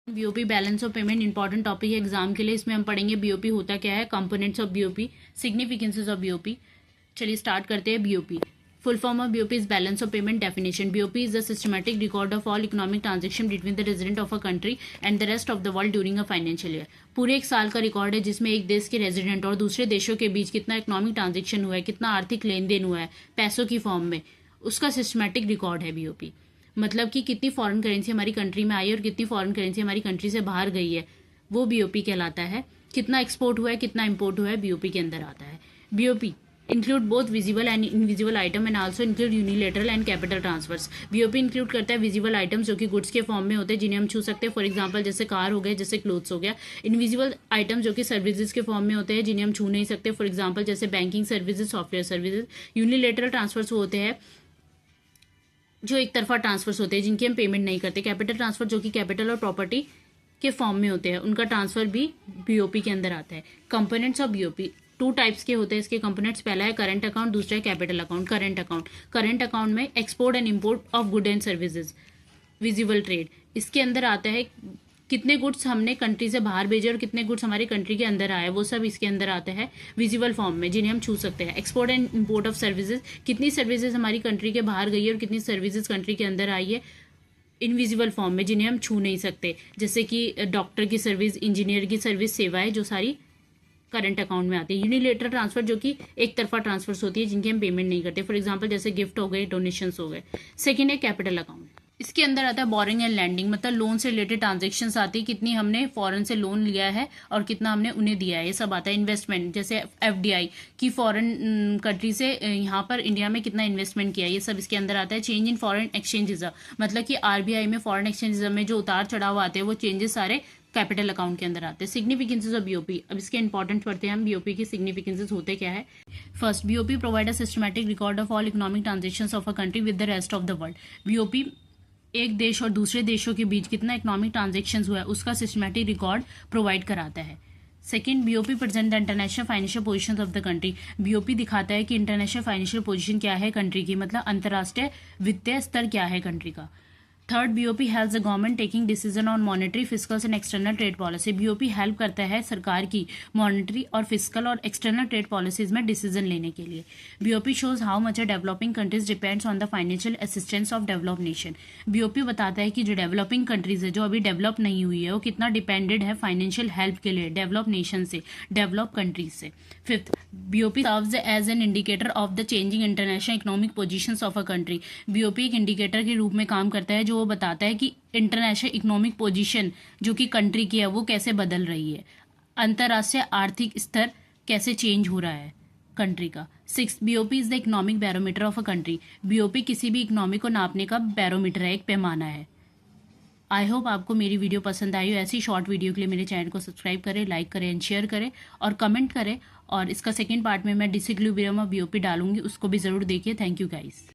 BOP balance of payment important topic है exam के लिए। इसमें हम पढ़ेंगे बीओपी होता क्या है, components of BOP, significances of BOP. चलिए स्टार्ट करते हैं। BOP full form of BOP is balance of payment definition. BOP is the systematic record of all economic transaction between the resident of a country and the rest of the world during a financial year. पूरे एक साल का record है जिसमें एक देश के resident और दूसरे देशों के बीच कितना इकोनॉमिक ट्रांजेक्शन हुआ है, कितना आर्थिक लेन देन हुआ है पैसों की फॉर्म में, उसका सिस्टमैटिक रिकॉर्ड है बीओपी। मतलब कि कितनी फॉरेन करेंसी हमारी कंट्री में आई है और कितनी फॉरेन करेंसी हमारी कंट्री से बाहर गई है, वो बीओपी कहलाता है। कितना एक्सपोर्ट हुआ है, कितना इंपोर्ट हुआ है, बीओपी के अंदर आता है। BOP include both visible and invisible item and also include unilateral and capital transfers. BOP include करता है विजिबल आइटम्स जो कि गुड्स के फॉर्म में होते हैं जिन्हें हम छू सकते हैं, फॉर एग्जांपल जैसे कार हो गए, जैसे क्लोथ्स हो गया। इनविजिबल आइटम्स जो कि सर्विसेज के फॉर्म में होते हैं जिन्हें हम छू नहीं सकते, फॉर एग्जांपल जैसे banking services, software services. Unilateral transfers होते हैं जो एक तरफा ट्रांसफर्स होते हैं जिनकी हम पेमेंट नहीं करते। कैपिटल ट्रांसफर जो कि कैपिटल और प्रॉपर्टी के फॉर्म में होते हैं, उनका ट्रांसफर भी बीओपी के अंदर आता है। Components of BOP two types के होते हैं इसके कंपोनेंट्स। पहला है करंट अकाउंट, दूसरा है कैपिटल अकाउंट। करंट अकाउंट में export and import of good and services, visible trade. इसके अंदर आता है कितने गुड्स हमने कंट्री से बाहर भेजे और कितने गुड्स हमारी कंट्री के अंदर आए, वो सब इसके अंदर आता है विजिबल फॉर्म में जिन्हें हम छू सकते हैं। Export and import of services, कितनी सर्विसेज हमारी कंट्री के बाहर गई है और कितनी सर्विसेज कंट्री के अंदर आई है, इनविजिबल फॉर्म में जिन्हें हम छू नहीं सकते, जैसे कि डॉक्टर की सर्विस, इंजीनियर की सर्विस, सेवाएं, जो सारी करंट अकाउंट में आती है। यूनिलेटरल ट्रांसफर जो कि एक तरफा ट्रांसफर्स होती है जिनकी हम पेमेंट नहीं करते, फॉर एग्जांपल जैसे गिफ्ट हो गए, डोनेशंस हो गए। सेकंड है कैपिटल अकाउंट। इसके अंदर आता है बोरिंग एंड लैंडिंग, मतलब लोन से रिलेटेड ट्रांजेक्शन्स आती है, कितनी हमने फॉरेन से लोन लिया है और कितना हमने उन्हें दिया है, ये सब आता है। इन्वेस्टमेंट जैसे एफडीआई की फॉरेन कंट्री से यहाँ पर इंडिया में कितना इन्वेस्टमेंट किया, ये सब इसके अंदर आता है। Change in foreign exchange reserve, मतलब कि आरबीआई में फॉरेन एक्सचेंज रिजर्व में जो उतार चढ़ाव आते हैं वो चेंजेस सारे कैपिटल अकाउंट के अंदर आते हैं। सिग्निफिकेंसेस ऑफ बीओपी, अब इसके इंपॉर्टेंट पढ़ते हैं हम। बीओपी की सिग्निफिकेंसेस होते क्या है। First, BOP provide a systematic record of all economic transactions of a country with the rest of the world. BOP एक देश और दूसरे देशों के बीच कितना इकोनॉमिक ट्रांजेक्शन्स हुआ है उसका सिस्टमैटिक रिकॉर्ड प्रोवाइड कराता है। Second, BOP present the international financial position of the country. BOP दिखाता है कि इंटरनेशनल फाइनेंशियल पोजीशन क्या है कंट्री की, मतलब अंतर्राष्ट्रीय वित्तीय स्तर क्या है कंट्री का। Third, BOP helps the government taking decision on monetary, physical and external trade policy. BOP help करता है सरकार की मॉनेटरी और फिजिकल और एक्सटर्नल ट्रेड पॉलिसीज में डिसीजन लेने के लिए। BOP shows how much a developing countries depends on the financial assistance of develop nation. BOP बताता है कि जो डेवलपिंग कंट्रीज है, जो अभी डेवलप नहीं हुई है, वो कितना डिपेंडेड है फाइनेंशियल हेल्प के लिए डेवलप नेशन से, डेवलप कंट्रीज से। Fifth, BOP serves as an indicator of the changing international economic positions of a country. BOP एक इंडिकेटर के रूप में काम करता है जो वो बताता है कि इंटरनेशनल इकोनॉमिक पोजीशन जो कि कंट्री की है वो कैसे बदल रही है, अंतर्राष्ट्रीय आर्थिक स्तर कैसे चेंज हो रहा है कंट्री का। Six, BOP is the economic barometer of a country. BOP किसी भी इकोनॉमी को नापने का बैरोमीटर है, एक पैमाना है। आई होप आपको मेरी वीडियो पसंद आई हो। ऐसी शॉर्ट वीडियो के लिए मेरे चैनल को सब्सक्राइब करें, लाइक करें एंड शेयर करें और कमेंट करें। और इसका सेकंड पार्ट में मैं डिसिक्विलिब्रियम ऑफ बीओपी डालूंगी, उसको भी जरूर देखिए। Thank you guys.